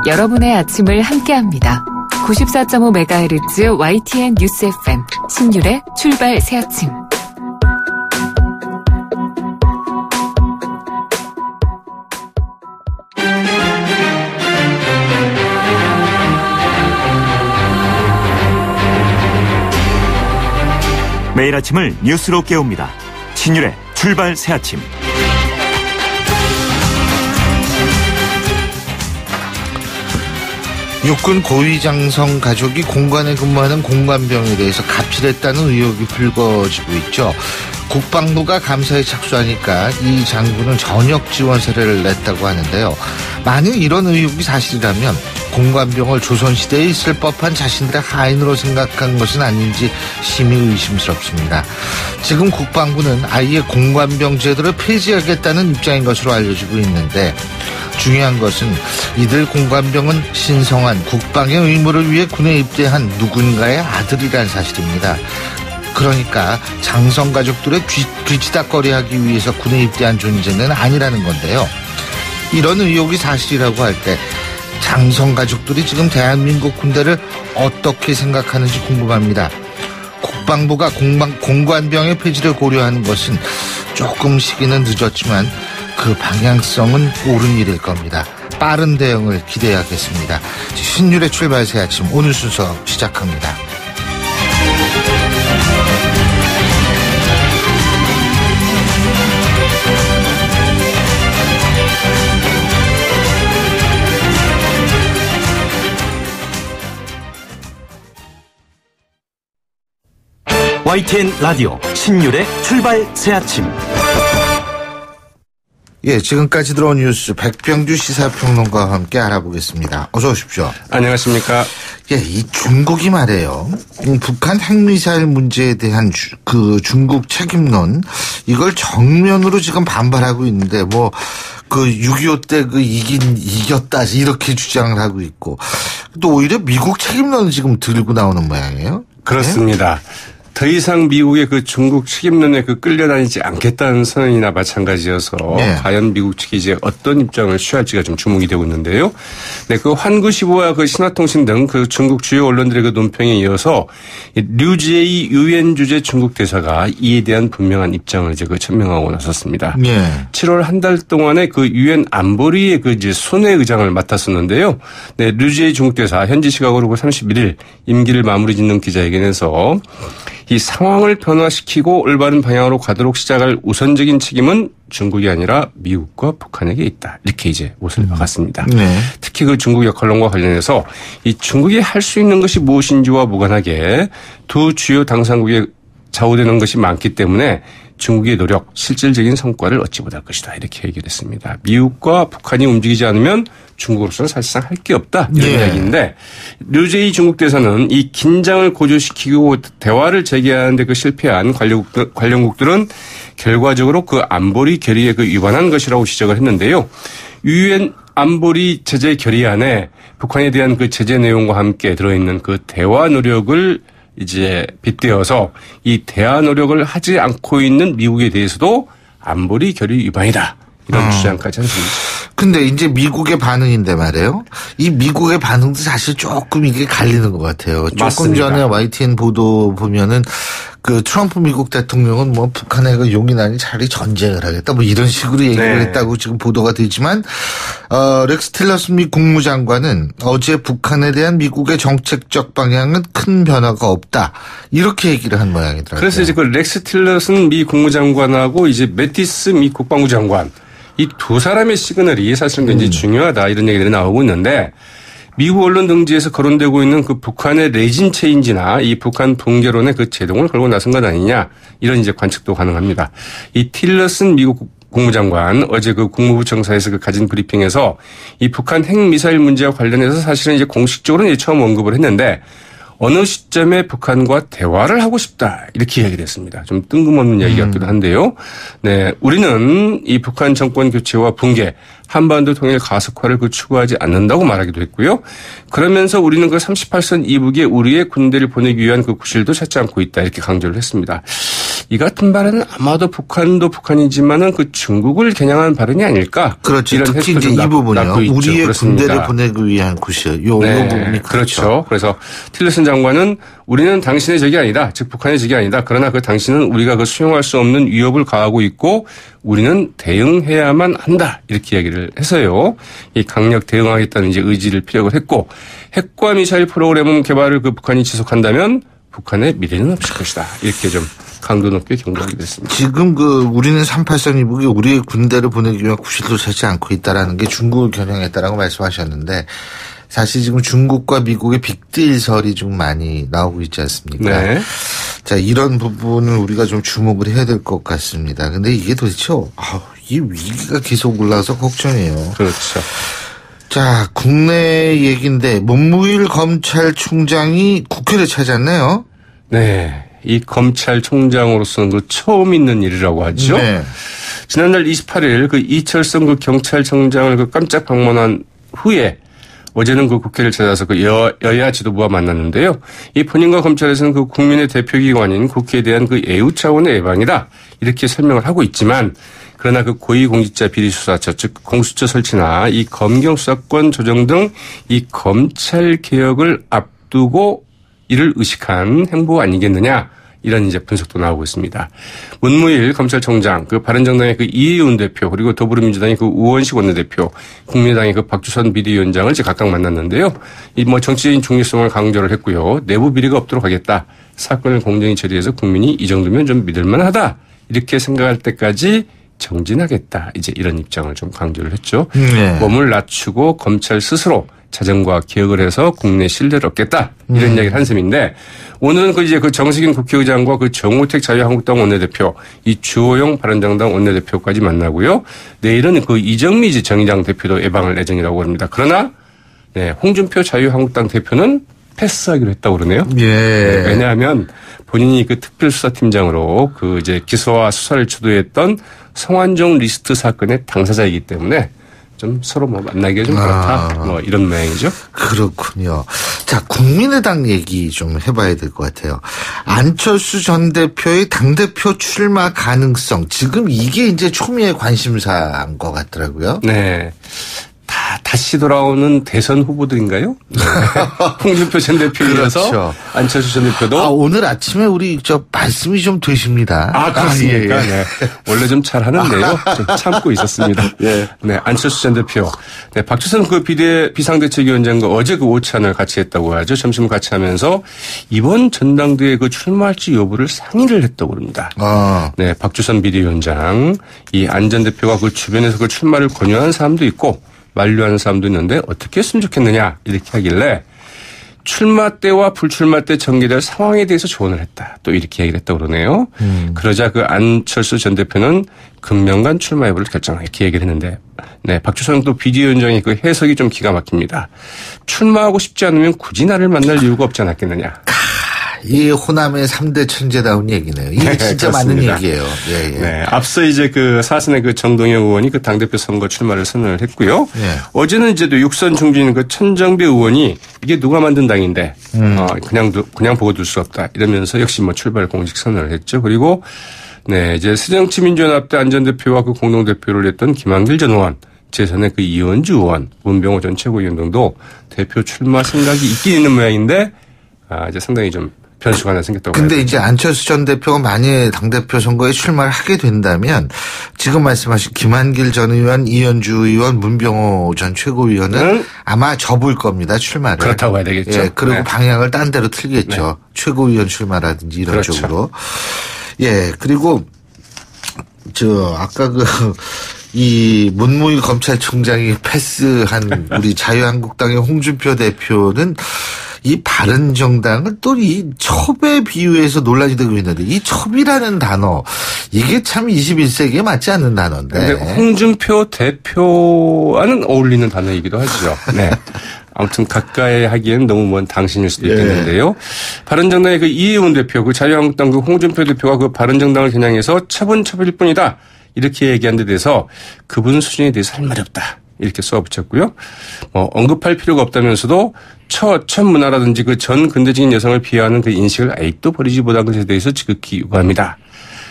여러분의 아침을 함께합니다. 94.5MHz YTN 뉴스 FM 신율의 출발 새아침. 매일 아침을 뉴스로 깨웁니다. 신율의 출발 새아침. 육군 고위장성 가족이 공관에 근무하는 공관병에 대해서 갑질했다는 의혹이 불거지고 있죠. 국방부가 감사에 착수하니까 이 장군은 전역 지원 세례를 냈다고 하는데요. 만약 이런 의혹이 사실이라면 공관병을 조선시대에 있을 법한 자신들의 하인으로 생각한 것은 아닌지 심히 의심스럽습니다. 지금 국방부는 아예 공관병 제도를 폐지하겠다는 입장인 것으로 알려지고 있는데, 중요한 것은 이들 공관병은 신성한 국방의 의무를 위해 군에 입대한 누군가의 아들이란 사실입니다. 그러니까 장성 가족들의 뒤치다거리하기 위해서 군에 입대한 존재는 아니라는 건데요. 이런 의혹이 사실이라고 할 때 장성 가족들이 지금 대한민국 군대를 어떻게 생각하는지 궁금합니다. 국방부가 공관병의 폐지를 고려하는 것은 조금 시기는 늦었지만 그 방향성은 옳은 일일 겁니다. 빠른 대응을 기대하겠습니다. 신율의 출발 새 아침, 오늘 순서 시작합니다. YTN 라디오 신율의 출발 새아침. 예, 지금까지 들어온 뉴스 백병규 시사평론가와 함께 알아보겠습니다. 어서 오십시오. 안녕하십니까. 예, 이 중국이 말이에요. 북한 핵미사일 문제에 대한 그 중국 책임론, 이걸 정면으로 지금 반발하고 있는데, 그 6.25 때 이겼다 이렇게 주장을 하고 있고, 또 오히려 미국 책임론을 지금 들고 나오는 모양이에요. 그렇습니다. 네? 더 이상 미국의 그 중국 책임론에 끌려다니지 않겠다는 선언이나 마찬가지여서 네. 과연 미국 측이 이제 어떤 입장을 취할지가 좀 주목이 되고 있는데요. 네, 그 환구시보와 그 신화통신 등 그 중국 주요 언론들의 그 논평에 이어서 류제이 유엔 주재 중국 대사가 이에 대한 분명한 입장을 이제 천명하고 나섰습니다. 네. 7월 한 달 동안에 그 유엔 안보리의 그 이제 순회 의장을 맡았었는데요. 네, 류제이 중국 대사 현지 시각으로 31일 임기를 마무리 짓는 기자회견에서 이 상황을 변화시키고 올바른 방향으로 가도록 시작할 우선적인 책임은 중국이 아니라 미국과 북한에게 있다. 이렇게 이제 못을 박았습니다. 네. 특히 그 중국 역할론과 관련해서 이 중국이 할 수 있는 것이 무엇인지와 무관하게 두 주요 당사국에 좌우되는 것이 많기 때문에 중국의 노력, 실질적인 성과를 얻지 못할 것이다. 이렇게 얘기를 했습니다. 미국과 북한이 움직이지 않으면 중국으로서는 사실상 할 게 없다. 이런 이야기인데, 류제이 중국 대사는 이 긴장을 고조시키고 대화를 재개하는 데 실패한 관련국들은 결과적으로 그 안보리 결의에 위반한 것이라고 지적을 했는데요. 유엔 안보리 제재 결의안에 북한에 대한 그 제재 내용과 함께 들어있는 그 대화 노력을 이제 빗대어서 이 대화 노력을 하지 않고 있는 미국에 대해서도 안보리 결의 위반이다. 이런 주장까지 했습니다. 근데 이제 미국의 반응인데 말이에요. 이 미국의 반응도 사실 조금 이게 갈리는 것 같아요. 조금 맞습니다. 전에 YTN 보도 보면은 그 트럼프 미국 대통령은 북한에 용인하니 차라리 전쟁을 하겠다 이런 식으로 얘기를 했다고 지금 보도가 되지만, 렉스 틸러슨 미 국무장관은 어제 북한에 대한 미국의 정책적 방향은 큰 변화가 없다. 이렇게 얘기를 한 모양이더라고요. 그래서 이제 그 렉스 틸러슨 미 국무장관하고 이제 매티스 미 국방부 장관, 이 두 사람의 시그널이 사실은 굉장히 중요하다. 이런 얘기들이 나오고 있는데, 미국 언론 등지에서 거론되고 있는 그 북한의 레진 체인지나 이 북한 붕괴론의 그 제동을 걸고 나선 것 아니냐, 이런 이제 관측도 가능합니다. 이 틸러슨 미국 국무장관 어제 그 국무부 청사에서 가진 브리핑에서 이 북한 핵미사일 문제와 관련해서 사실은 이제 공식적으로는 이제 처음 언급을 했는데, 어느 시점에 북한과 대화를 하고 싶다. 이렇게 이야기를 했습니다. 좀 뜬금없는 이야기 같기도 한데요. 네. 우리는 이 북한 정권 교체와 붕괴, 한반도 통일 가속화를 추구하지 않는다고 말하기도 했고요. 그러면서 우리는 그 38선 이북에 우리의 군대를 보내기 위한 그 구실도 찾지 않고 있다. 이렇게 강조를 했습니다. 이 같은 발언은 아마도 북한도 북한이지만은 그 중국을 겨냥한 발언이 아닐까. 그렇죠. 이런 특히 이제 이 부분이요. 우리의 그렇습니다. 군대를 보내기 위한 곳이요. 요 부분이 그렇죠. 그래서 틸러슨 장관은 우리는 당신의 적이 아니다. 즉 북한의 적이 아니다. 그러나 그 당신은 우리가 그 수용할 수 없는 위협을 가하고 있고 우리는 대응해야만 한다. 이렇게 이야기를 해서요. 이 강력 대응하겠다는 이제 의지를 피력을 했고 핵과 미사일 프로그램 개발을 그 북한이 지속한다면 북한의 미래는 없을 것이다. 이렇게 좀 강도 높게 경고하게 됐습니다. 지금 우리는 383 이북이 우리의 군대를 보내기 위한 구실도 찾지 않고 있다라는 게 중국을 겨냥했다라고 말씀하셨는데 사실 지금 중국과 미국의 빅딜설이 좀 많이 나오고 있지 않습니까? 네. 자, 이런 부분을 우리가 좀 주목을 해야 될 것 같습니다. 근데 이게 도대체 이 위기가 계속 올라와서 걱정이에요. 그렇죠. 자, 국내 얘기인데 문무일 검찰총장이 국회를 찾았네요. 네. 이 검찰총장으로서는 그 처음 있는 일이라고 하죠. 네. 지난달 28일 그 이철성 그 경찰청장을 그 깜짝 방문한 후에 어제는 그 국회를 찾아서 그 여야 지도부와 만났는데요. 이 본인과 검찰에서는 그 국민의 대표기관인 국회에 대한 그 애우 차원의 예방이다. 이렇게 설명을 하고 있지만 그러나 그 고위공직자 비리수사처 즉 공수처 설치나 이 검경수사권 조정 등 이 검찰 개혁을 앞두고 이를 의식한 행보 아니겠느냐. 이런 이제 분석도 나오고 있습니다. 문무일 검찰총장, 그 바른정당의 그 이혜훈 대표, 그리고 더불어민주당의 그 우원식 원내대표, 국민의당의 그 박주선 비대위원장을 이제 각각 만났는데요. 이 정치적인 중립성을 강조를 했고요. 내부 비리가 없도록 하겠다. 사건을 공정히 처리해서 국민이 이 정도면 좀 믿을만하다. 이렇게 생각할 때까지 정진하겠다. 이제 이런 입장을 좀 강조를 했죠. 네. 몸을 낮추고 검찰 스스로 자정과 개혁을 해서 국내 신뢰를 얻겠다. 이런 이야기를 한 셈인데 오늘은 그 정세균 국회의장과 그 정우택 자유한국당 원내대표, 이 주호영 바른정당 원내대표까지 만나고요. 내일은 그 이정미 정의당 대표도 예방할 예정이라고 합니다. 그러나 네, 홍준표 자유한국당 대표는 패스하기로 했다고 그러네요. 예. 네, 왜냐하면 본인이 그 특별수사팀장으로 그 이제 기소와 수사를 주도했던 성완종 리스트 사건의 당사자이기 때문에 좀 서로 만나기가 좀 그렇다. 이런 모양이죠. 그렇군요. 자, 국민의당 얘기 좀 해봐야 될 것 같아요. 안철수 전 대표의 당대표 출마 가능성. 지금 이게 이제 초미의 관심사인 것 같더라고요. 네. 다시 돌아오는 대선 후보들인가요? 네. 홍준표 전 대표에 이어서 그렇죠. 안철수 전 대표도. 오늘 아침에 우리 말씀이 좀 되십니다. 그렇습니까? 예. 네. 원래 좀 잘하는데요. 좀 참고 있었습니다. 예. 네. 안철수 전 대표. 네. 박주선 그 비상대책위원장과 어제 그 오찬을 같이 했다고 하죠. 점심을 같이 하면서 이번 전당대회 그 출마할지 여부를 상의를 했다고 합니다. 네. 박주선 비대위원장. 이 안 전 대표가 그 주변에서 그 출마를 권유하는 사람도 있고 만류하는 사람도 있는데 어떻게 했으면 좋겠느냐 이렇게 하길래 출마 때와 불출마 때 전개될 상황에 대해서 조언을 했다. 또 이렇게 얘기를 했다고 그러네요. 그러자 그 안철수 전 대표는 금명간 출마 여부를 결정하겠다 이렇게 얘기를 했는데 네, 박주선 또 비대위원장의 그 해석이 좀 기가 막힙니다. 출마하고 싶지 않으면 굳이 나를 만날 이유가 없지 않았겠느냐. 이 호남의 3대 천재다운 얘기네요. 이게 진짜 맞는 얘기예요. 예, 예. 네. 앞서 이제 그 사선의 그 정동영 의원이 그 당대표 선거 출마를 선언을 했고요. 예. 어제는 이제 또 육선 중진 그 천정배 의원이 이게 누가 만든 당인데, 그냥 보고 둘 수 없다. 이러면서 역시 출발 공식 선언을 했죠. 그리고 네, 이제 새정치민주연합 안 전 대표와 그 공동대표를 했던 김한길 전 의원, 재선의 그 이원주 의원, 문병호 전 최고위원 등도 대표 출마 생각이 있긴 있는 모양인데, 이제 상당히 좀 변수가 하나 생겼다고. 근데 이제 안철수 전 대표가 만약에 당대표 선거에 출마를 하게 된다면 지금 말씀하신 김한길 전 의원, 이현주 의원, 문병호 전 최고위원은 아마 접을 겁니다. 출마를. 그렇다고 봐야 되겠죠. 예, 그리고 네. 방향을 딴 데로 틀겠죠. 네. 최고위원 출마라든지 이런 그렇죠. 쪽으로. 예, 그리고 아까 이 문무일 검찰총장이 패스한 우리 자유한국당의 홍준표 대표는 이 바른정당을 또 이 첩에 비유해서 논란이 되고 있는데 이 첩이라는 단어 이게 참 21세기에 맞지 않는 단어인데. 근데 홍준표 대표와는 어울리는 단어이기도 하죠. 네. 아무튼 가까이 하기엔 너무 먼 당신일 수도 있겠는데요. 예. 바른정당의 그 이혜훈 대표, 그 자유한국당 그 홍준표 대표가 그 바른정당을 겨냥해서 첩은 첩일 뿐이다. 이렇게 얘기한 데 대해서 그분 수준에 대해서 할 말이 없다. 이렇게 쏘아붙였고요. 언급할 필요가 없다면서도 첫 문화라든지 그 전 근대적인 여성을 비하하는 그 인식을 아직도 버리지 못한 것에 대해서 지극히 유감이다.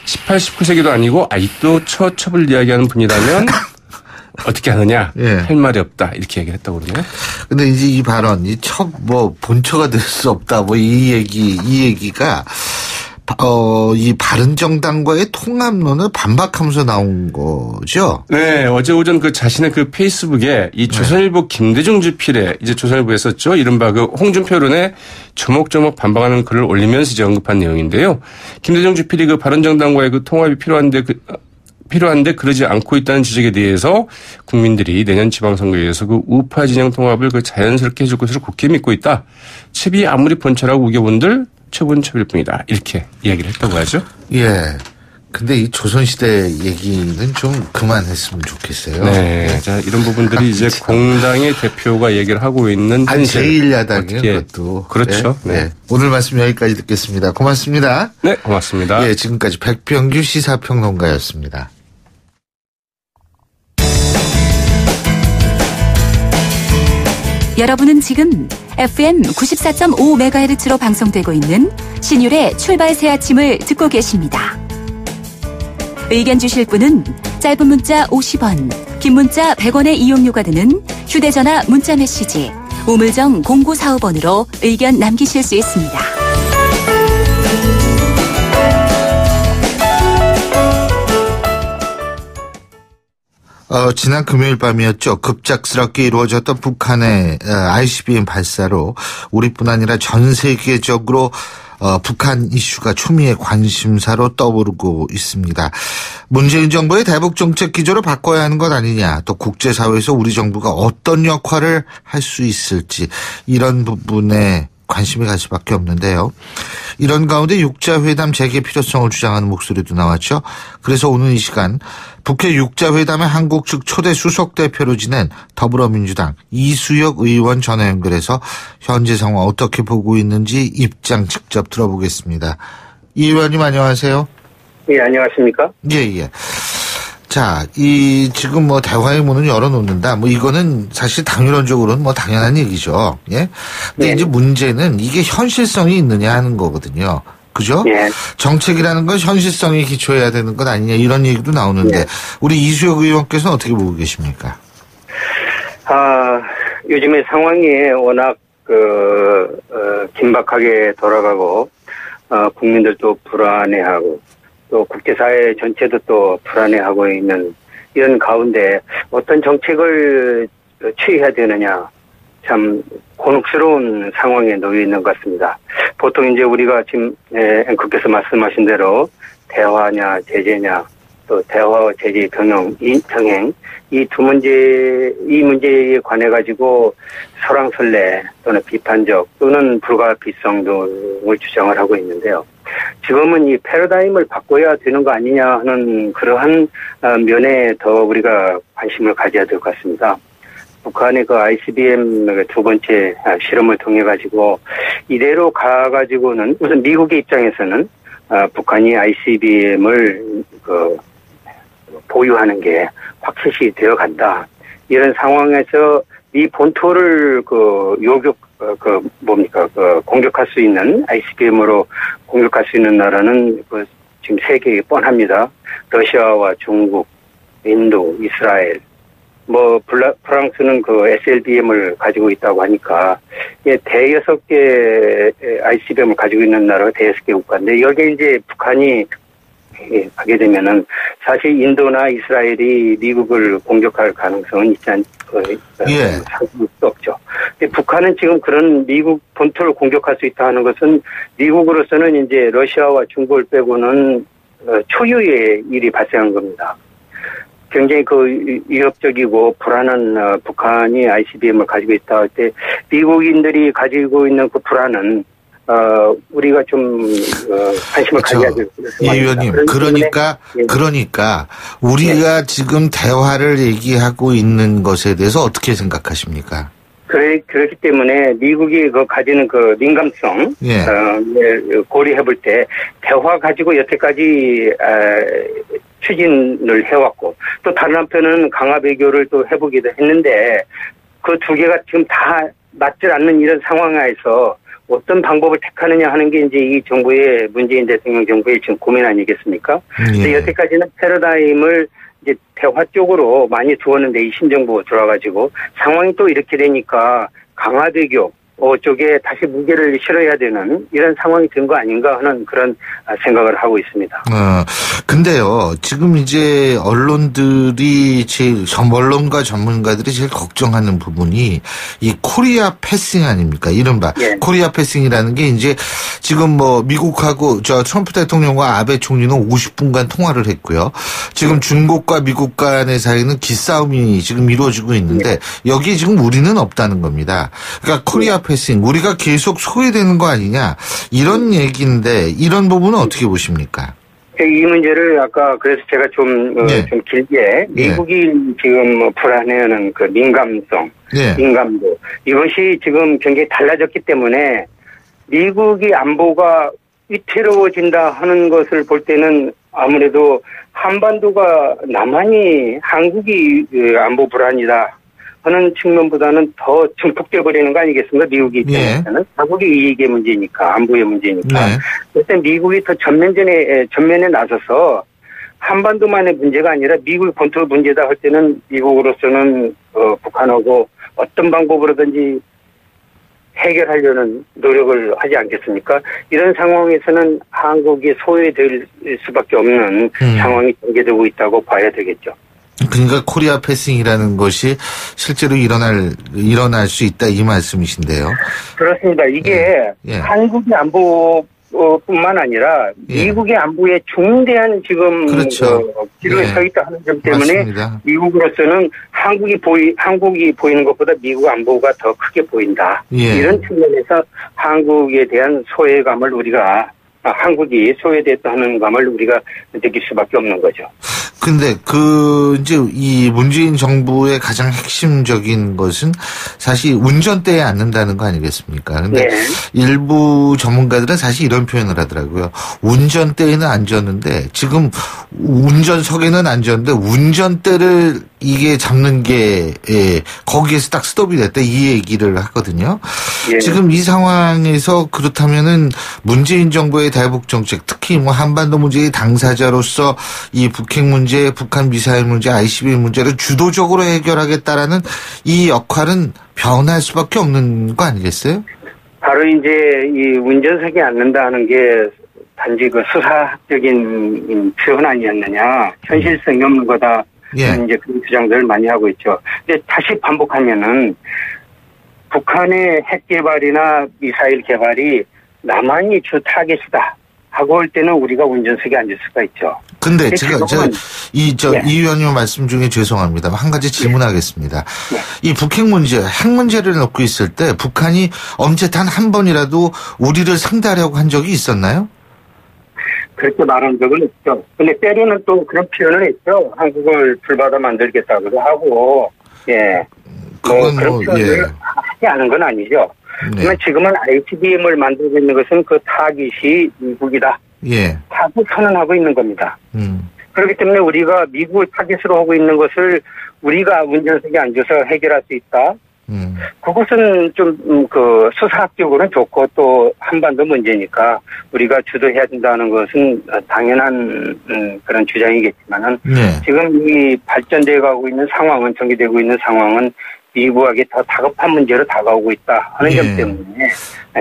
18, 19세기도 아니고 아직도 처첩을 이야기하는 분이라면 어떻게 하느냐? 예. 할 말이 없다. 이렇게 얘기를 했다고 그러네요. 근데 이제 이 발언, 본처가 될 수 없다. 이 얘기가, 이 바른정당과의 통합론을 반박하면서 나온 거죠? 네. 어제 오전 자신의 페이스북에 이 조선일보 김대중 주필에 이제 조선일보에 썼죠. 이른바 홍준표 론에 조목조목 반박하는 글을 올리면서 이제 언급한 내용인데요. 김대중 주필이 바른정당과의 통합이 필요한데 그러지 않고 있다는 지적에 대해서 국민들이 내년 지방선거에서 우파 진영 통합을 자연스럽게 해줄 것을 굳게 믿고 있다. 채비 아무리 본처라고 우겨본들 처분처일 뿐이다. 이렇게 이야기를 했다고 하죠. 예. 근데 이 조선시대 얘기는 좀 그만했으면 좋겠어요. 네. 자, 이런 부분들이 이제 공당의 대표가 얘기를 하고 있는 현실. 제1야당이요, 그것도. 그렇죠. 네. 네. 오늘 말씀 여기까지 듣겠습니다. 고맙습니다. 네, 고맙습니다. 예, 지금까지 백병규 시사평론가였습니다. 여러분은 지금 FM 94.5MHz로 방송되고 있는 신율의 출발 새 아침을 듣고 계십니다. 의견 주실 분은 짧은 문자 50원, 긴 문자 100원의 이용료가 드는 휴대전화 문자 메시지 우물정 0945번으로 의견 남기실 수 있습니다. 지난 금요일 밤이었죠. 급작스럽게 이루어졌던 북한의 ICBM 발사로 우리뿐 아니라 전 세계적으로 북한 이슈가 초미의 관심사로 떠오르고 있습니다. 문재인 정부의 대북 정책 기조를 바꿔야 하는 것 아니냐, 또 국제사회에서 우리 정부가 어떤 역할을 할 수 있을지, 이런 부분에 관심이 갈 수밖에 없는데요. 이런 가운데 육자회담 재개 필요성을 주장하는 목소리도 나왔죠. 그래서 오늘 이 시간 북해 육자회담의 한국 측 초대 수석대표로 지낸 더불어민주당 이수혁 의원 전화 연결해서 현재 상황 어떻게 보고 있는지 입장 직접 들어보겠습니다. 이 의원님 안녕하세요. 예, 안녕하십니까? 예. 자, 지금 대화의 문은 열어놓는다. 이거는 사실 당론적으로는 당연한 얘기죠. 예. 근데 이제 문제는 이게 현실성이 있느냐 하는 거거든요. 그죠? 예. 정책이라는 건 현실성에 기초해야 되는 것 아니냐, 이런 얘기도 나오는데, 예. 우리 이수혁 의원께서는 어떻게 보고 계십니까? 요즘의 상황이 워낙, 긴박하게 돌아가고, 국민들도 불안해하고, 또 국제사회 전체도 또 불안해하고 있는 이런 가운데 어떤 정책을 취해야 되느냐, 참 곤혹스러운 상황에 놓여 있는 것 같습니다. 보통 이제 우리가 지금 앵커께서 말씀하신 대로 대화냐 제재냐, 또 대화와 제재의 병행 이 문제에 관해 가지고 설왕설래 또는 비판적 또는 불가피성 등을 주장을 하고 있는데요. 지금은 이 패러다임을 바꿔야 되는 거 아니냐 하는 그러한 면에 더 우리가 관심을 가져야 될 것 같습니다. 북한의 ICBM 두 번째 실험을 통해 가지고 이대로 가가지고는 우선 미국의 입장에서는 북한이 ICBM을 보유하는 게 확실시 되어 간다. 이런 상황에서 이 본토를 공격할 수 있는 ICBM으로 공격할 수 있는 나라는 지금 세계에 뻔합니다. 러시아와 중국, 인도, 이스라엘, 프랑스는 SLBM을 가지고 있다고 하니까, 대여섯 개 ICBM을 가지고 있는 나라가 대여섯 개 국가인데, 여기에 이제 북한이 하게 되면은 사실 인도나 이스라엘이 미국을 공격할 가능성은 있지 상상할 수 없죠. 근데 북한은 지금 그런 미국 본토를 공격할 수 있다 하는 것은 미국으로서는 이제 러시아와 중국을 빼고는 초유의 일이 발생한 겁니다. 굉장히 위협적이고 불안한 북한이 ICBM을 가지고 있다 할 때 미국인들이 가지고 있는 그 불안은 우리가 좀 관심을 가져야 될 것 같습니다. 이 의원님, 그러니까 우리가 지금 대화를 얘기하고 있는 것에 대해서 어떻게 생각하십니까? 그렇기 때문에 미국이 가지는 민감성 고려해 볼 때 대화 가지고 여태까지 추진을 해왔고, 또 다른 한편은 강화 외교를 또 해보기도 했는데 그 두 개가 지금 다 맞질 않는 이런 상황에서 어떤 방법을 택하느냐 하는 게 이제 이 정부의 문재인 대통령 정부의 지금 고민 아니겠습니까? 근데 여태까지는 패러다임을 이제 대화 쪽으로 많이 두었는데 이 신정부 들어와가지고 상황이 또 이렇게 되니까 강화대교 쪽에 다시 무게를 실어야 되는 이런 상황이 된 거 아닌가 하는 그런 생각을 하고 있습니다. 근데요, 지금 이제 언론들이 언론과 전문가들이 제일 걱정하는 부분이 이 코리아 패싱 아닙니까? 이른바 코리아 패싱이라는 게 이제 지금 뭐 미국하고 트럼프 대통령과 아베 총리는 50분간 통화를 했고요. 지금 중국과 미국 간의 사이는 기싸움이 지금 이루어지고 있는데 여기에 지금 우리는 없다는 겁니다. 그러니까 코리아 패싱, 우리가 계속 소외되는 거 아니냐 이런 얘기인데 이런 부분은 어떻게 보십니까? 이 문제를 아까 그래서 제가 좀 길게 미국이 지금 불안해하는 그 민감성, 민감도 이것이 지금 굉장히 달라졌기 때문에 미국이 안보가 위태로워진다 하는 것을 볼 때는 아무래도 한반도가 나만이 한국이 안보 불안이다 하는 측면보다는 더 증폭돼 버리는 거 아니겠습니까? 미국이 입장에서는 자국의 이익의 문제니까, 안보의 문제니까. 그래서 미국이 더 전면에 나서서 한반도만의 문제가 아니라 미국의 본토 문제다 할 때는 미국으로서는 북한하고 어떤 방법으로든지 해결하려는 노력을 하지 않겠습니까? 이런 상황에서는 한국이 소외될 수밖에 없는 상황이 전개되고 있다고 봐야 되겠죠. 그러니까 코리아 패싱이라는 것이 실제로 일어날 수 있다 이 말씀이신데요. 그렇습니다. 이게 한국의 안보뿐만 아니라 미국의 안보에 중대한 지금 기로에 서 있다 하는 점 때문에 맞습니다. 미국으로서는 한국이 보이는 것보다 미국 안보가 더 크게 보인다. 이런 측면에서 한국에 대한 소외감을 한국이 소외됐다는 감을 우리가 느낄 수밖에 없는 거죠. 근데 이제 이 문재인 정부의 가장 핵심적인 것은 사실 운전대에 앉는다는 거 아니겠습니까? 근데 일부 전문가들은 사실 이런 표현을 하더라고요. 운전대에는 앉았는데 지금 운전석에는 앉았는데 운전대를 이게 잡는 게 거기에서 딱 스톱이 됐다 이 얘기를 하거든요. 지금 이 상황에서 그렇다면은 문재인 정부의 대북 정책, 특히 뭐 한반도 문제의 당사자로서 이 북핵 문제, 북한 미사일 문제, ICBM 문제를 주도적으로 해결하겠다라는 이 역할은 변할 수밖에 없는 거 아니겠어요? 바로 이제 이 운전석에 앉는다는 게 단지 그 수사적인 표현 아니었느냐, 현실성이 없는 거다. 이제 그런 주장들을 많이 하고 있죠. 근데 다시 반복하면은 북한의 핵 개발이나 미사일 개발이 남한이 주 타겟이다 하고 할 때는 우리가 운전석에 앉을 수가 있죠. 근데 제가 이 의원님 말씀 중에 죄송합니다. 한 가지 질문하겠습니다. 이 북핵 문제, 핵 문제를 놓고 있을 때 북한이 언제 단 한 번이라도 우리를 상대하려고 한 적이 있었나요? 그렇게 말한 적은 있죠. 근데 때로는 또 그런 표현을 했죠. 한국을 불바다 만들겠다고도 하고, 그런 표현을 하지 않은 건 아니죠. 하지만 지금은 ICBM을 만들고 있는 것은 그 타깃이 미국이다. 타깃 선언하고 있는 겁니다. 그렇기 때문에 우리가 미국을 타깃으로 하고 있는 것을 우리가 운전석에 앉아서 해결할 수 있다. 그것은 좀 수사학적으로는 좋고 또 한반도 문제니까 우리가 주도해야 된다는 것은 당연한 그런 주장이겠지만은 지금 이 발전되어 가고 있는 상황은 전개되고 있는 상황은 미국에게 더 다급한 문제로 다가오고 있다 하는 점 때문에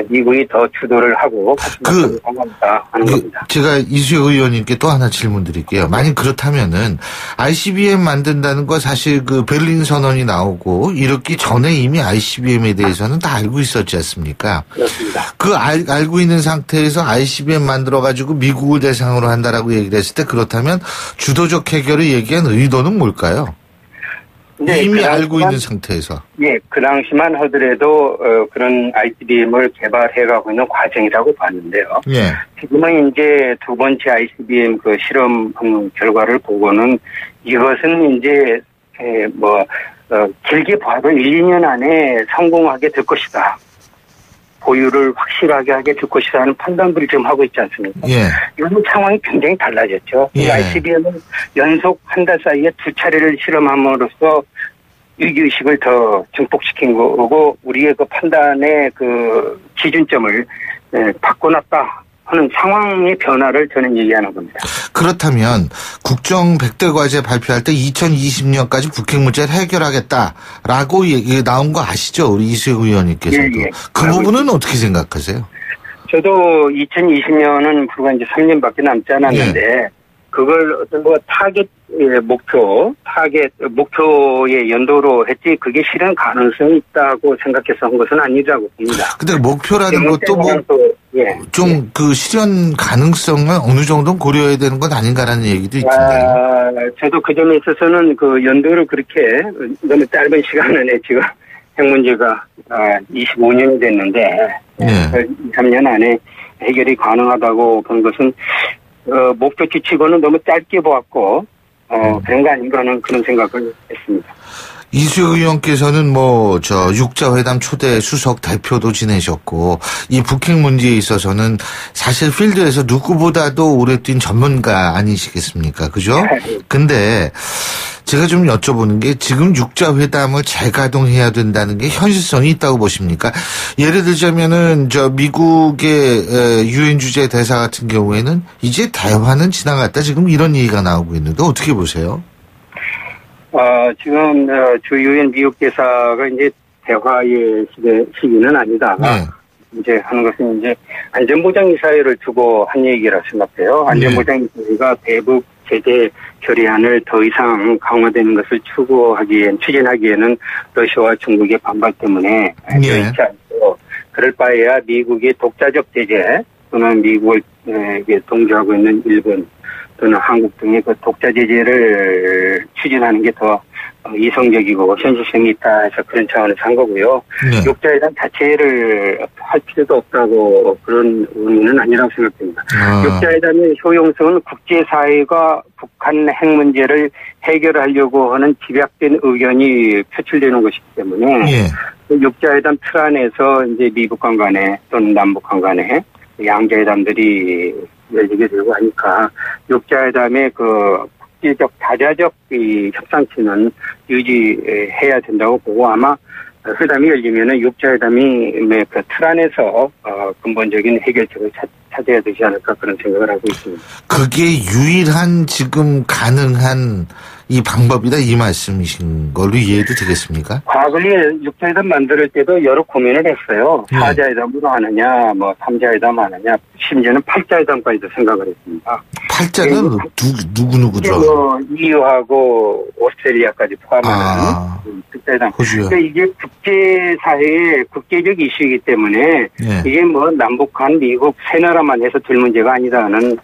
미국이 더 주도를 하고 방어한다 하는 겁니다. 제가 이수혁 의원님께 또 하나 질문 드릴게요. 만약 그렇다면은 ICBM 만든다는 거 사실 그 베를린 선언이 나오고 이렇기 전에 이미 ICBM에 대해서는 다 알고 있었지 않습니까? 그렇습니다. 알고 있는 상태에서 ICBM 만들어 가지고 미국을 대상으로 한다라고 얘기를 했을 때 그렇다면 주도적 해결을 얘기한 의도는 뭘까요? 이미 알고 있는 상태에서. 그 당시만 하더라도 그런 ICBM을 개발해가고 있는 과정이라고 봤는데요. 지금은 이제 두 번째 ICBM 그 실험 결과를 보고는 이것은 이제 길게 봐도 1, 2년 안에 성공하게 될 것이다. 보유를 확실하게 하게 될 것이라는 판단들을 지금 하고 있지 않습니까? 이런 상황이 굉장히 달라졌죠. ICBM은 연속 한 달 사이에 2차례를 실험함으로써 위기의식을 더 증폭시킨 거고 우리의 그 판단의 그 기준점을 바꿔놨다 하는 상황의 변화를 저는 얘기하는 겁니다. 그렇다면 국정 100대 과제 발표할 때 2020년까지 북핵 문제를 해결하겠다라고 나온 거 아시죠? 우리 이수혁 의원님께서도. 예. 그 부분은 어떻게 생각하세요? 저도 2020년은 불과 이제 3년밖에 남지 않았는데 그걸 어떤 타겟 목표의 연도로 했지 그게 실현 가능성이 있다고 생각해서 한 것은 아니라고 봅니다. 근데 목표라는 것도 좀 그 실현 가능성을 어느 정도는 고려해야 되는 건 아닌가라는 얘기도 있던데요. 저도 그 점에 있어서는 그 연도를 그렇게 너무 짧은 시간 안에 지금 핵 문제가 25년이 됐는데 3년 안에 해결이 가능하다고 본 것은 목표치치고는 너무 짧게 보았고 그런 거 아닌가 하는 그런 생각을 했습니다. 이수혁 의원께서는 육자회담 초대 수석 대표도 지내셨고 이 북핵 문제에 있어서는 사실 필드에서 누구보다도 오래 뛴 전문가 아니시겠습니까? 그죠? 근데 제가 좀 여쭤보는 게 지금 육자회담을 재가동해야 된다는 게 현실성이 있다고 보십니까? 예를 들자면은 미국의 유엔 주재 대사 같은 경우에는 이제 대화는 지나갔다 지금 이런 얘기가 나오고 있는데 어떻게 보세요? 지금 주 유엔 미국 대사가 이제 대화의 시기는 아니다. 이제 하는 것은 이제 안전보장이사회를 두고 한 얘기라 생각해요. 안전보장이사회가 대북 제재 결의안을 더 이상 강화되는 것을 추진하기에는 러시아와 중국의 반발 때문에 여의치 않고 그럴 바에야 미국의 독자적 제재 또는 미국을 동조하고 있는 일본 또는 한국 등의 그 독자 제재를 추진하는 게 더 이성적이고 현실성이 있다 해서 그런 차원에서 한 거고요. 육자회담 자체를 할 필요도 없다고 그런 의미는 아니라고 생각됩니다. 육자회담의 효용성은 국제사회가 북한 핵 문제를 해결하려고 하는 집약된 의견이 표출되는 것이기 때문에 육자회담 틀 안에서 이제 미북 간에 또는 남북 간에 양자회담들이 열리게 되고 하니까 육자회담의 그 국제적 다자적 이 협상치는 유지해야 된다고 보고 아마 회담이 열리면은 육자회담이 그 틀 안에서 근본적인 해결책을 찾아야 되지 않을까 그런 생각을 하고 있습니다. 그게 유일한 지금 가능한 이 방법이다 이 말씀이신 걸로 이해해도 되겠습니까? 과거에 육자회담 만들 때도 여러 고민을 했어요. 4자회담으로 하느냐, 3자회담 하느냐, 심지어는 8자회담까지도 생각을 했습니다. 8자는 누구죠? EU하고 오스트레일리아까지 포함하는 6자회담. 그러니까 이게 국제사회의 국제적 이슈이기 때문에 이게 남북한, 미국 세 나라만 해서 될 문제가 아니다는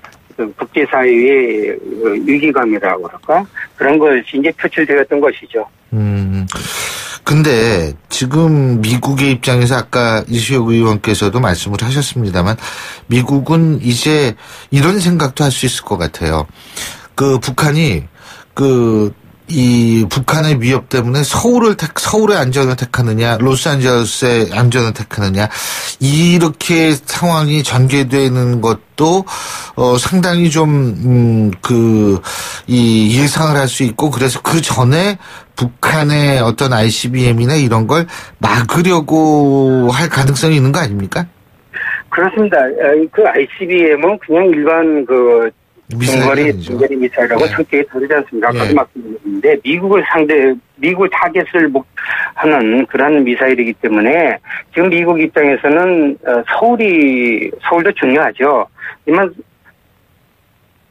국제사회의 위기감이라고 그럴까? 그런 것이 이제 표출되었던 것이죠. 근데 지금 미국의 입장에서 아까 이수혁 의원께서도 말씀을 하셨습니다만 미국은 이제 이런 생각도 할 수 있을 것 같아요. 북한이 이 북한의 위협 때문에 서울의 안전을 택하느냐, 로스앤젤레스의 안전을 택하느냐, 이렇게 상황이 전개되는 것도, 상당히 이 예상을 할 수 있고, 그래서 그 전에 북한의 어떤 ICBM이나 이런 걸 막으려고 할 가능성이 있는 거 아닙니까? 그렇습니다. 그 ICBM은 그냥 일반 중거리 미사일하고 성격이 다르지 않습니까? 아까도 말씀드렸는데 미국을 타겟을 하는 그런 미사일이기 때문에 지금 미국 입장에서는 서울도 중요하죠. 하지만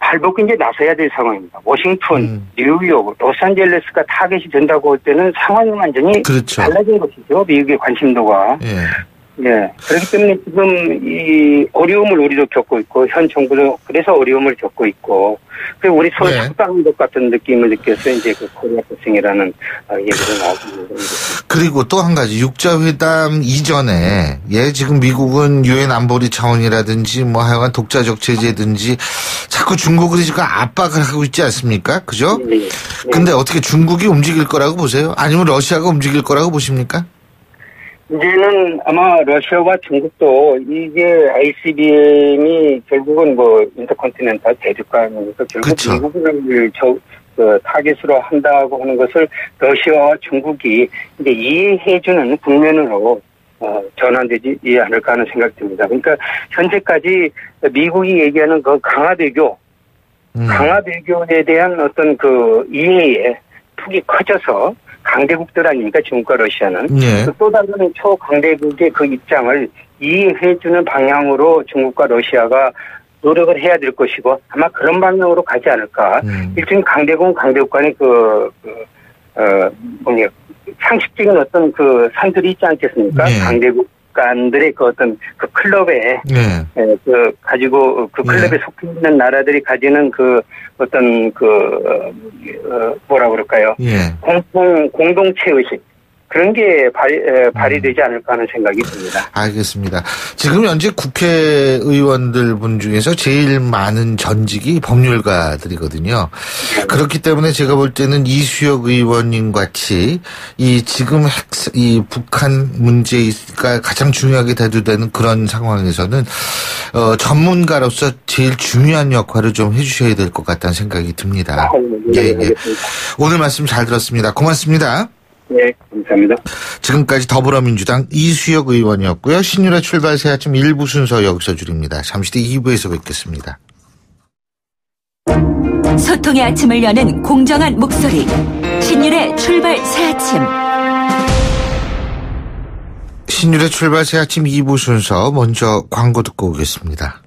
발벗고 이제 나서야 될 상황입니다. 워싱턴, 뉴욕, 로스앤젤레스가 타겟이 된다고 할 때는 상황이 완전히 달라진 것이죠. 미국의 관심도가. 그렇기 때문에 지금 이 어려움을 우리도 겪고 있고 현 정부도 그래서 어려움을 겪고 있고 그리고 우리 서로 착각한 것 같은 느낌을 느껴서 이제 코리아 커싱이라는 얘기를 나오고 있는 겁니다. 그리고 또 한 가지 육자회담 이전에 지금 미국은 유엔 안보리 차원이라든지 하여간 독자적 제재든지 자꾸 중국을 지금 압박을 하고 있지 않습니까? 그죠? 근데 어떻게 중국이 움직일 거라고 보세요? 아니면 러시아가 움직일 거라고 보십니까? 이제는 아마 러시아와 중국도 이게 ICBM이 결국은 인터컨티넨탈 대륙간이니까 결국 미국을 그 타깃으로 한다고 하는 것을 러시아와 중국이 이제 이해해주는 국면으로 전환되지 않을까 하는 생각이 듭니다. 그러니까 현재까지 미국이 얘기하는 그 강화 외교에 대한 어떤 그 이해의 폭이 커져서 강대국들 아닙니까? 중국과 러시아는. 네. 또 다른 초강대국의 그 입장을 이해해주는 방향으로 중국과 러시아가 노력을 해야 될 것이고 아마 그런 방향으로 가지 않을까. 일종의 강대국 간의 상식적인 어떤 그 산들이 있지 않겠습니까? 네. 강대국 간들의 그 어떤 그 클럽에 네. 그 가지고 그 클럽에 속해 있는 나라들이 가지는 그 어떤 그 뭐라 그럴까요? 예. 공동체 의식 그런 게 발휘되지 않을까 하는 생각이 듭니다. 알겠습니다. 지금 현재 국회의원들 분 중에서 제일 많은 전직이 법률가들이거든요. 그렇기 때문에 제가 볼 때는 이수혁 의원님 같이 지금 이 북한 문제가 가장 중요하게 대두되는 그런 상황에서는 전문가로서 제일 중요한 역할을 좀 해주셔야 될 것 같다는 생각이 듭니다. 네, 예. 오늘 말씀 잘 들었습니다. 고맙습니다. 네, 감사합니다. 지금까지 더불어민주당 이수혁 의원이었고요. 신율의 출발 새 아침 1부 순서 여기서 줄입니다. 잠시 뒤 2부에서 뵙겠습니다. 소통의 아침을 여는 공정한 목소리. 신율의 출발 새 아침. 신율의 출발 새 아침 2부 순서 먼저 광고 듣고 오겠습니다.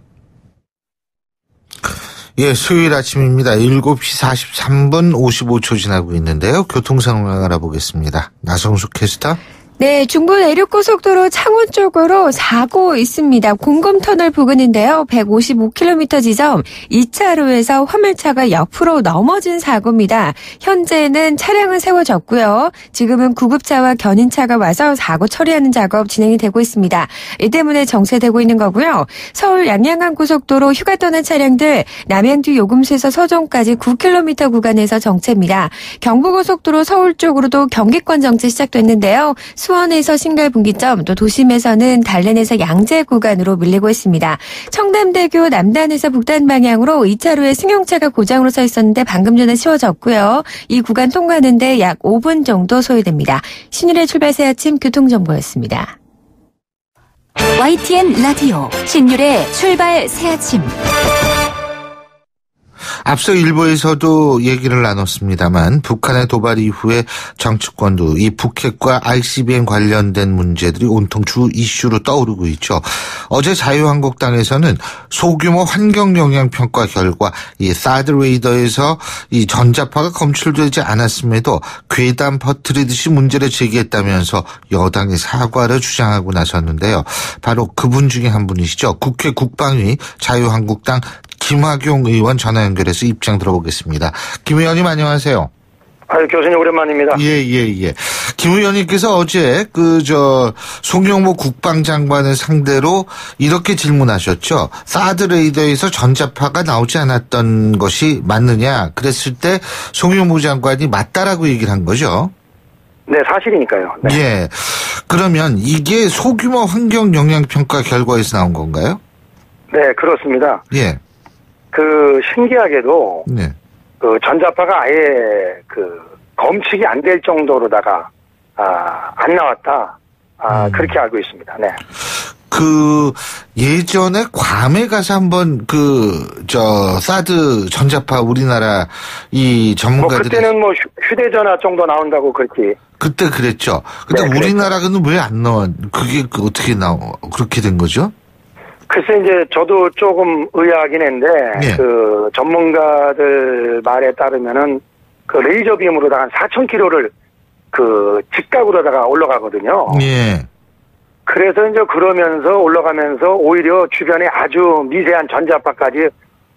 예, 수요일 아침입니다. 7시 43분 55초 지나고 있는데요. 교통 상황 알아보겠습니다. 나성수 캐스터. 네, 중부 내륙고속도로 창원 쪽으로 사고 있습니다. 공금터널 부근인데요. 155km 지점 2차로에서 화물차가 옆으로 넘어진 사고입니다. 현재는 차량은 세워졌고요. 지금은 구급차와 견인차가 와서 사고 처리하는 작업 진행이 되고 있습니다. 이 때문에 정체되고 있는 거고요. 서울 양양간 고속도로 휴가 떠난 차량들 남양주 요금소에서 서정까지 9km 구간에서 정체입니다. 경부고속도로 서울 쪽으로도 경기권 정체 시작됐는데요. 수원에서 신갈분기점, 또 도심에서는 달랜에서 양재 구간으로 밀리고 있습니다. 청담대교 남단에서 북단 방향으로 2차로에 승용차가 고장으로 서 있었는데 방금 전에 치워졌고요. 이 구간 통과하는데 약 5분 정도 소요됩니다. 신율의 출발 새 아침 교통정보였습니다. YTN 라디오 신율의 출발 새 아침. 앞서 일부에서도 얘기를 나눴습니다만 북한의 도발 이후에 정치권도 이 북핵과 ICBM 관련된 문제들이 온통 주 이슈로 떠오르고 있죠. 어제 자유한국당에서는 소규모 환경영향평가 결과 이 사드 레이더에서 이 전자파가 검출되지 않았음에도 괴담 퍼뜨리듯이 문제를 제기했다면서 여당의 사과를 주장하고 나섰는데요. 바로 그분 중에 한 분이시죠. 국회 국방위 자유한국당 김학용 의원 전화 연결해서 입장 들어보겠습니다. 김 의원님 안녕하세요. 교수님 오랜만입니다. 예. 김 의원님께서 어제 송영모 국방장관을 상대로 이렇게 질문하셨죠. 사드 레이더에서 전자파가 나오지 않았던 것이 맞느냐. 그랬을 때 송영모 장관이 맞다라고 얘기를 한 거죠. 네, 사실이니까요. 네. 예. 그러면 이게 소규모 환경 영향 평가 결과에서 나온 건가요? 네, 그렇습니다. 예. 신기하게도 네. 전자파가 아예 검측이 안 될 정도로다가 안 나왔다. 그렇게 알고 있습니다. 네. 예전에 괌에 가서 한번 사드 전자파 우리나라 이 전문가들 그때는 휴대전화 정도 나온다고 그렇게. 그때 그랬죠. 근데 네, 우리나라는 왜 안 나와? 그게 어떻게 그렇게 된 거죠? 글쎄 이제 저도 조금 의아하긴 했는데 예. 전문가들 말에 따르면은 레이저 빔으로다가 한 4,000km를 직각으로다가 올라가거든요. 예. 그래서 이제 그러면서 올라가면서 오히려 주변에 아주 미세한 전자파까지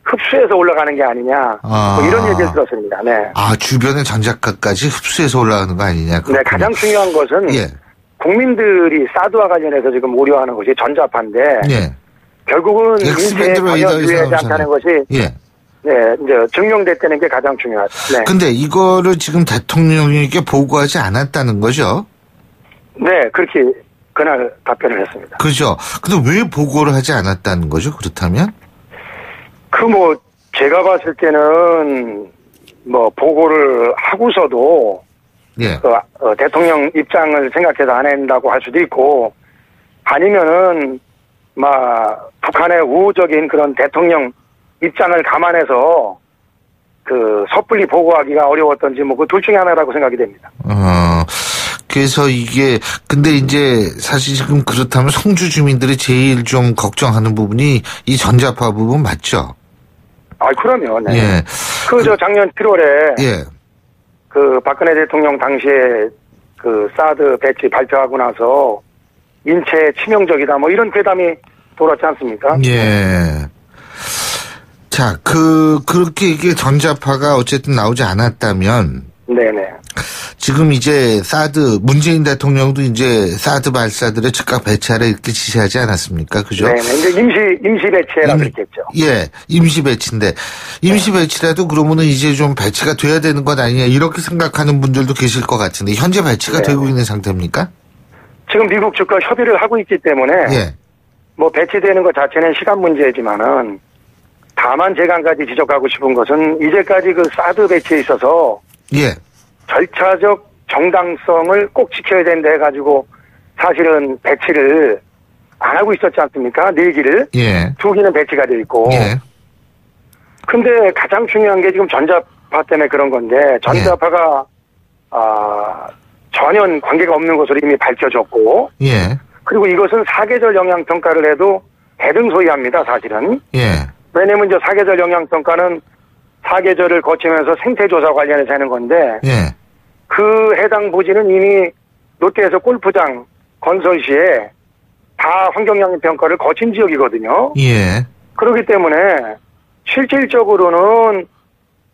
흡수해서 올라가는 게 아니냐. 이런 얘기를 들었습니다. 네. 주변의 전자파까지 흡수해서 올라가는 거 아니냐. 그렇군요. 네, 가장 중요한 것은 예. 국민들이 사드와 관련해서 지금 우려하는 것이 전자파인데 예. 결국은 인체에 전혀 유해하지 않다는 것이 예. 네, 이제 증명됐다는 게 가장 중요하죠. 네. 근데 이거를 지금 대통령에게 보고하지 않았다는 거죠? 네, 그렇게 그날 답변을 했습니다. 그죠. 근데 왜 보고를 하지 않았다는 거죠? 그렇다면? 제가 봤을 때는 뭐 보고를 하고서도 예. 대통령 입장을 생각해서 안 한다고 할 수도 있고 아니면은 막 북한의 우호적인 그런 대통령 입장을 감안해서 그 섣불리 보고하기가 어려웠던지 뭐 그 둘 중에 하나라고 생각이 됩니다. 그래서 이게 근데 이제 사실 지금 그렇다면 성주 주민들이 제일 좀 걱정하는 부분이 이 전자파 부분 맞죠? 그러면 네. 예. 작년 7월에 예. 그 박근혜 대통령 당시에 그 사드 배치 발표하고 나서 인체에 치명적이다 뭐 이런 괴담이 돌았지 않습니까? 예. 자, 그렇게 이게 전자파가 어쨌든 나오지 않았다면. 네네. 지금 이제 문재인 대통령도 이제 사드 발사들의 즉각 배치하라 이렇게 지시하지 않았습니까? 그죠? 네, 이제 임시 배치해라 그랬겠죠. 예, 임시 배치인데, 임시 배치라도 그러면은 이제 좀 배치가 돼야 되는 것 아니냐, 이렇게 생각하는 분들도 계실 것 같은데, 현재 배치가 되고 있는 상태입니까? 지금 미국 측과 협의를 하고 있기 때문에, 예. 뭐 배치되는 것 자체는 시간 문제지만은, 다만 제가 한 가지 지적하고 싶은 것은, 이제까지 그 사드 배치에 있어서, 예. 절차적 정당성을 꼭 지켜야 된다 해가지고 사실은 배치를 안 하고 있었지 않습니까? 4기를. 예. 2기는 배치가 돼 있고. 예. 근데 가장 중요한 게 지금 전자파 때문에 그런 건데 전자파가 전혀 관계가 없는 것으로 이미 밝혀졌고. 예. 그리고 이것은 사계절 영향평가를 해도 대등소이합니다, 사실은. 예. 왜냐면 이제 사계절 영향평가는 사계절을 거치면서 생태조사 관련해서 하는 건데, 예. 그 해당 부지는 이미 롯데에서 골프장 건설 시에 다 환경영향평가를 거친 지역이거든요. 예. 그렇기 때문에 실질적으로는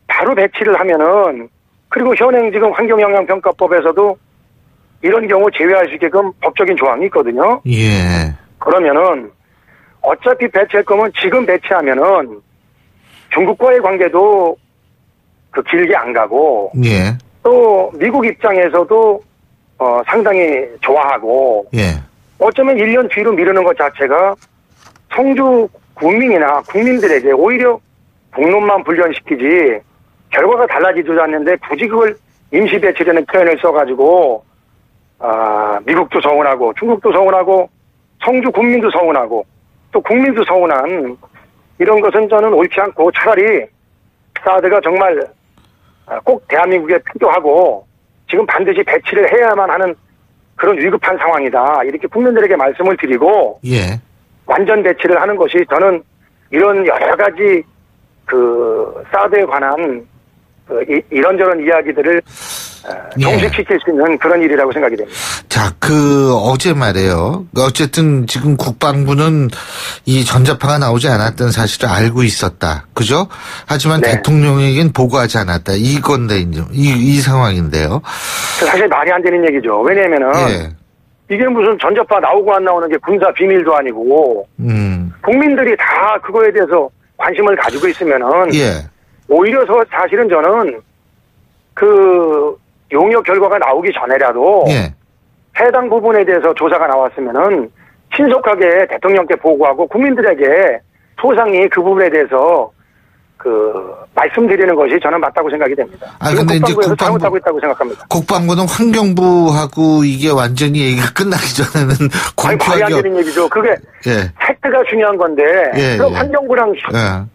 바로 배치를 하면은, 그리고 현행 지금 환경영향평가법에서도 이런 경우 제외할 수 있게끔 법적인 조항이 있거든요. 예. 그러면은 어차피 배치할 거면 지금 배치하면은 중국과의 관계도 그 길게 안 가고, 예. 또 미국 입장에서도 상당히 좋아하고, 예. 어쩌면 1년 뒤로 미루는 것 자체가 성주 국민이나 국민들에게 오히려 공론만 불련시키지 결과가 달라지지도 않는데 굳이 그걸 임시 배치라는 표현을 써가지고 미국도 서운하고 중국도 서운하고 성주 국민도 서운하고 또 국민도 서운한 이런 것은 저는 옳지 않고 차라리 사드가 정말 꼭 대한민국에 필요하고 지금 반드시 배치를 해야만 하는 그런 위급한 상황이다. 이렇게 국민들에게 말씀을 드리고 예. 완전 배치를 하는 것이 저는 이런 여러 가지 그 사드에 관한 이런저런 이야기들을 종식시킬 수 있는 그런 일이라고 생각이 됩니다. 자, 어제 말이에요. 어쨌든 지금 국방부는 이 전자파가 나오지 않았던 사실을 알고 있었다. 그죠? 하지만 네. 대통령에겐 보고하지 않았다. 이건데, 이제, 이 상황인데요. 사실 말이 안 되는 얘기죠. 왜냐면은, 예. 이게 무슨 전자파 나오고 안 나오는 게 군사 비밀도 아니고, 국민들이 다 그거에 대해서 관심을 가지고 있으면은, 예. 오히려 사실은 저는 그 용역 결과가 나오기 전에라도 예. 해당 부분에 대해서 조사가 나왔으면은 신속하게 대통령께 보고하고 국민들에게 소상히 그 부분에 대해서 그 말씀드리는 것이 저는 맞다고 생각이 됩니다. 근데 이제 잘못하고 있다고 생각합니다. 국방부는 환경부하고 이게 완전히 얘기가 끝나기 전에는 말이 안 되는 얘기죠. 그게 예. 팩트가 중요한 건데 예, 그 환경부랑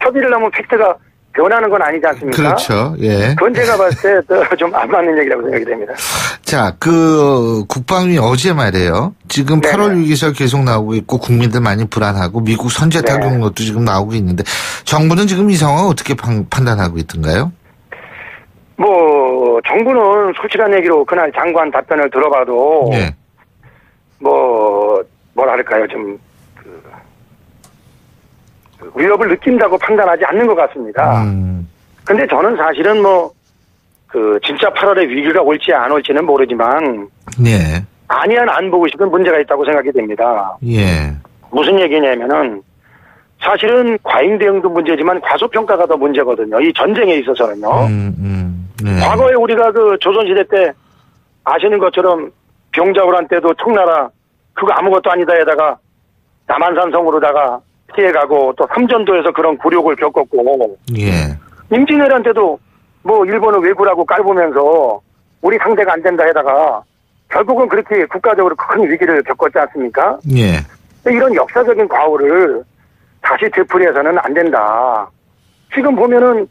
협의를 하면 팩트가 변하는 건 아니지 않습니까? 그렇죠. 예. 그건 제가 봤을 때 좀 안 맞는 얘기라고 생각이 됩니다. 자, 국방위 어제 말이에요. 지금 네네. 8월 6일서 계속 나오고 있고 국민들 많이 불안하고 미국 선제 타격론도 지금 나오고 있는데 정부는 지금 이 상황을 어떻게 판단하고 있던가요? 뭐 정부는 솔직한 얘기로 그날 장관 답변을 들어봐도 네. 뭐랄까요 좀 위협을 느낀다고 판단하지 않는 것 같습니다. 근데 저는 사실은 진짜 8월에 위기가 올지 안 올지는 모르지만, 예. 아니한 안 보고 싶은 문제가 있다고 생각이 됩니다. 예. 무슨 얘기냐면은, 사실은 과잉 대응도 문제지만 과소평가가 더 문제거든요. 이 전쟁에 있어서는요. 네. 과거에 우리가 조선시대 때 아시는 것처럼 병자호란 때도 청나라, 그거 아무것도 아니다에다가 남한산성으로다가 피해가고 또 삼전도에서 그런 굴욕을 겪었고 예. 임진왜란 때도 뭐 일본을 외구라고 깔보면서 우리 상대가 안 된다 해다가 결국은 그렇게 국가적으로 큰 위기를 겪었지 않습니까? 예. 이런 역사적인 과오를 다시 되풀이해서는 안 된다. 지금 보면은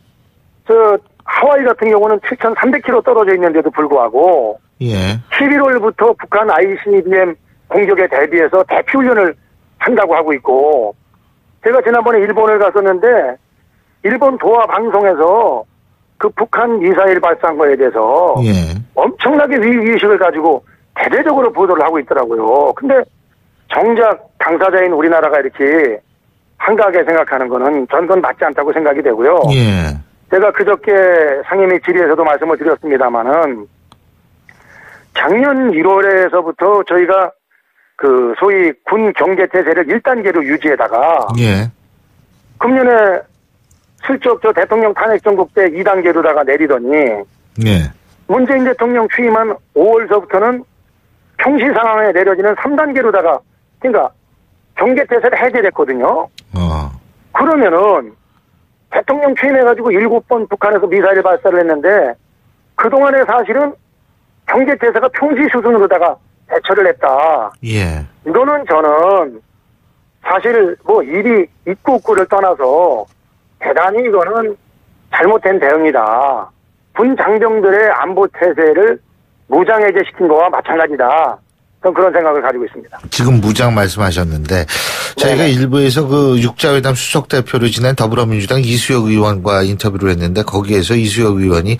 저 하와이 같은 경우는 7,300km 떨어져 있는데도 불구하고 예. 11월부터 북한 ICBM 공격에 대비해서 대피훈련을 한다고 하고 있고, 제가 지난번에 일본을 갔었는데 일본 도하 방송에서 그 북한 미사일 발사한 거에 대해서 예. 엄청나게 위기의식을 가지고 대대적으로 보도를 하고 있더라고요. 근데 정작 당사자인 우리나라가 이렇게 한가하게 생각하는 거는 전 그건 맞지 않다고 생각이 되고요. 예. 제가 그저께 상임위 질의에서도 말씀을 드렸습니다마는 작년 1월에서부터 저희가 그 소위 군 경계태세를 1단계로 유지에다가 예. 금년에 슬쩍 저 대통령 탄핵 정국 때 2단계로다가 내리더니 예. 문재인 대통령 취임한 5월서부터는 평시 상황에 내려지는 3단계로다가 그러니까 경계태세를 해제됐거든요. 그러면은 대통령 취임해가지고 7번 북한에서 미사일 발사를 했는데 그동안에 사실은 경계태세가 평시 수준으로다가 대처를 했다. 예. 이거는 저는 사실 뭐 일이 있고 없고를 떠나서 대단히 이거는 잘못된 대응이다. 군 장병들의 안보 태세를 무장해제시킨 거와 마찬가지다. 저는 그런 생각을 가지고 있습니다. 지금 무장 말씀하셨는데 저희가 네네. 일부에서 그 육자회담 수석 대표를 지낸 더불어민주당 이수혁 의원과 인터뷰를 했는데 거기에서 이수혁 의원이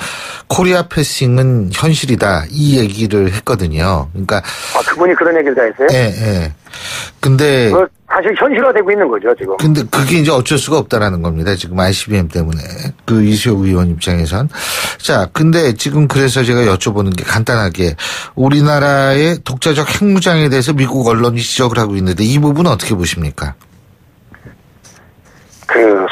코리아 패싱은 현실이다 이 얘기를 했거든요. 그러니까 그분이 그런 얘기를 다 했어요? 예, 예. 근데 사실 현실화되고 있는 거죠, 지금. 근데 그게 이제 어쩔 수가 없다라는 겁니다. 지금 ICBM 때문에. 그 이수혁 의원 입장에선. 자, 근데 지금 그래서 제가 여쭤보는 게 간단하게 우리나라의 독자적 핵무장에 대해서 미국 언론이 지적을 하고 있는데 이 부분은 어떻게 보십니까?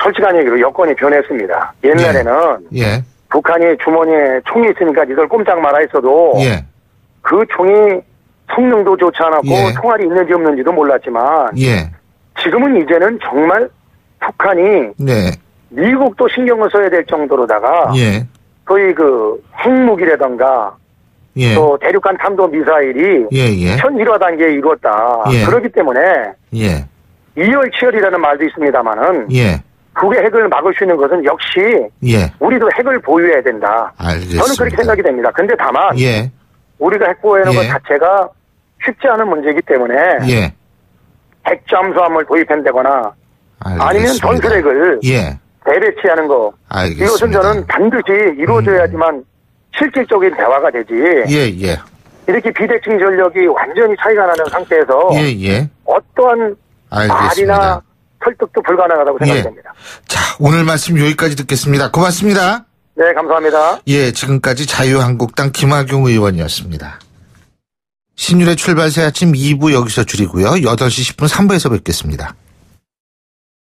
솔직한 얘기로 여건이 변했습니다. 옛날에는 예. 북한이 주머니에 총이 있으니까 니들 꼼짝 마라 했어도 예. 그 총이 성능도 좋지 않았고 예. 총알이 있는지 없는지도 몰랐지만 예. 지금은 이제는 정말 북한이 네. 미국도 신경을 써야 될 정도로다가 예. 거의 그 핵무기라던가 예. 또 대륙간 탄도 미사일이 예. 현실화 단계에 이뤘다. 예. 그렇기 때문에 예. 이열치열이라는 말도 있습니다마는 예. 북의 핵을 막을 수 있는 것은 역시 예. 우리도 핵을 보유해야 된다. 알겠습니다. 저는 그렇게 생각이 됩니다. 근데 다만 예. 우리가 핵 보유하는 예. 것 자체가 쉽지 않은 문제이기 때문에 예. 핵 잠수함을 도입한다거나 아니면 전술핵을 예. 대배치하는 거. 알겠습니다. 이것은 저는 반드시 이루어져야지만 실질적인 대화가 되지. 예. 이렇게 비대칭 전력이 완전히 차이가 나는 상태에서 예. 어떠한 알겠습니다. 말이나 설득도 불가능하다고 생각이 됩니다. 자, 오늘 말씀 여기까지 듣겠습니다. 고맙습니다. 네, 감사합니다. 예, 지금까지 자유한국당 김학용 의원이었습니다. 신율의 출발 새 아침 2부 여기서 줄이고요. 8시 10분 3부에서 뵙겠습니다.